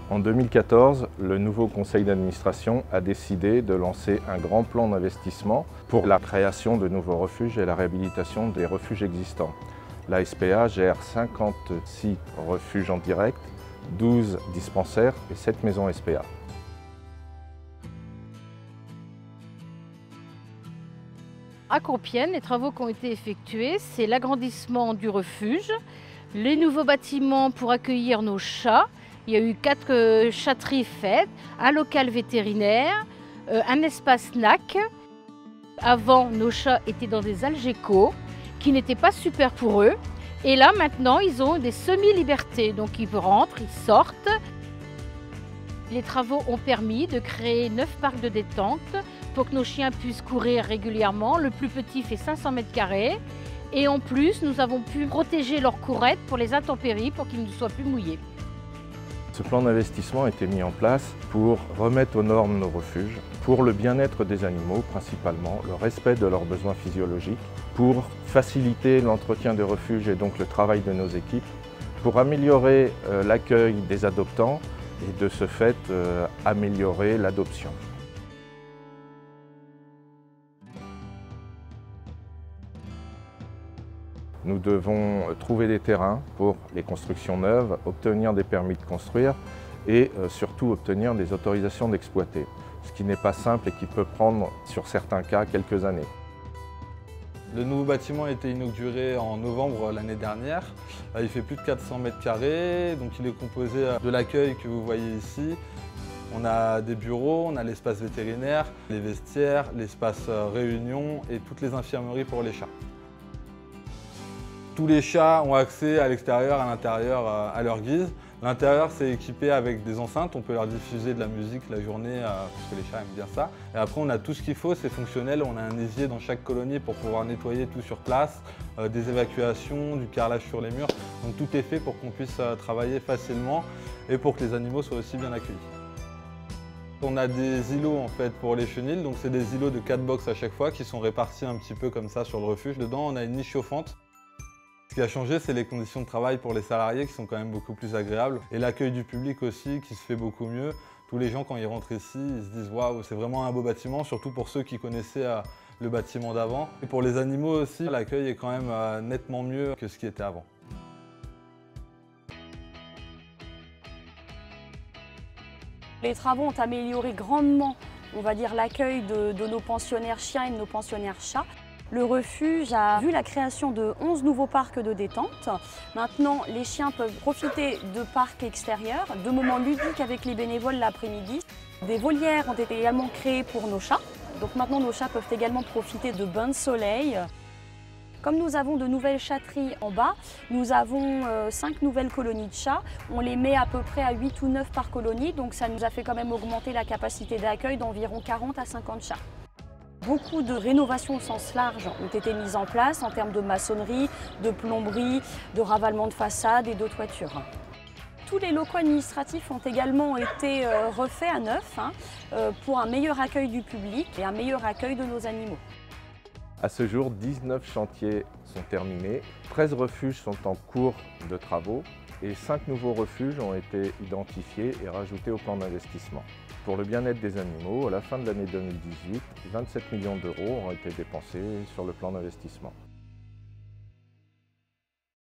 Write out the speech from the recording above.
En 2014, le nouveau conseil d'administration a décidé de lancer un grand plan d'investissement pour la création de nouveaux refuges et la réhabilitation des refuges existants. La SPA gère 56 refuges en direct, 12 dispensaires et 7 maisons SPA. À Compiègne, les travaux qui ont été effectués, c'est l'agrandissement du refuge, les nouveaux bâtiments pour accueillir nos chats. Il y a eu 4 chatteries faites, un local vétérinaire, un espace snack. Avant, nos chats étaient dans des algécos qui n'étaient pas super pour eux. Et là, maintenant, ils ont des semi-libertés. Donc, ils rentrent, ils sortent. Les travaux ont permis de créer 9 parcs de détente pour que nos chiens puissent courir régulièrement. Le plus petit fait 500 m². Et en plus, nous avons pu protéger leurs courettes pour les intempéries, pour qu'ils ne soient plus mouillés. Ce plan d'investissement a été mis en place pour remettre aux normes nos refuges, pour le bien-être des animaux principalement, le respect de leurs besoins physiologiques, pour faciliter l'entretien des refuges et donc le travail de nos équipes, pour améliorer l'accueil des adoptants et de ce fait améliorer l'adoption. Nous devons trouver des terrains pour les constructions neuves, obtenir des permis de construire et surtout obtenir des autorisations d'exploiter, ce qui n'est pas simple et qui peut prendre, sur certains cas, quelques années. Le nouveau bâtiment a été inauguré en novembre l'année dernière. Il fait plus de 400 m², donc il est composé de l'accueil que vous voyez ici. On a des bureaux, on a l'espace vétérinaire, les vestiaires, l'espace réunion et toutes les infirmeries pour les chats. Tous les chats ont accès à l'extérieur, à l'intérieur, à leur guise. L'intérieur, c'est équipé avec des enceintes, on peut leur diffuser de la musique la journée, parce que les chats aiment bien ça. Et après, on a tout ce qu'il faut, c'est fonctionnel. On a un évier dans chaque colonie pour pouvoir nettoyer tout sur place, des évacuations, du carrelage sur les murs. Donc tout est fait pour qu'on puisse travailler facilement et pour que les animaux soient aussi bien accueillis. On a des îlots en fait pour les chenilles, donc c'est des îlots de 4 box à chaque fois qui sont répartis un petit peu comme ça sur le refuge. Dedans, on a une niche chauffante. Ce qui a changé, c'est les conditions de travail pour les salariés qui sont quand même beaucoup plus agréables et l'accueil du public aussi qui se fait beaucoup mieux. Tous les gens, quand ils rentrent ici, ils se disent « Waouh, c'est vraiment un beau bâtiment », surtout pour ceux qui connaissaient le bâtiment d'avant. Et pour les animaux aussi, l'accueil est quand même nettement mieux que ce qui était avant. Les travaux ont amélioré grandement, on va dire, l'accueil de nos pensionnaires chiens et de nos pensionnaires chats. Le refuge a vu la création de 11 nouveaux parcs de détente. Maintenant, les chiens peuvent profiter de parcs extérieurs, de moments ludiques avec les bénévoles l'après-midi. Des volières ont été également créées pour nos chats. Donc maintenant, nos chats peuvent également profiter de bains de soleil. Comme nous avons de nouvelles chatteries en bas, nous avons 5 nouvelles colonies de chats. On les met à peu près à 8 ou 9 par colonie, donc ça nous a fait quand même augmenter la capacité d'accueil d'environ 40 à 50 chats. Beaucoup de rénovations au sens large ont été mises en place en termes de maçonnerie, de plomberie, de ravalement de façade et de toiture. Tous les locaux administratifs ont également été refaits à neuf pour un meilleur accueil du public et un meilleur accueil de nos animaux. À ce jour, 19 chantiers sont terminés, 13 refuges sont en cours de travaux et 5 nouveaux refuges ont été identifiés et rajoutés au plan d'investissement. Pour le bien-être des animaux, à la fin de l'année 2018, 27 millions d'euros ont été dépensés sur le plan d'investissement.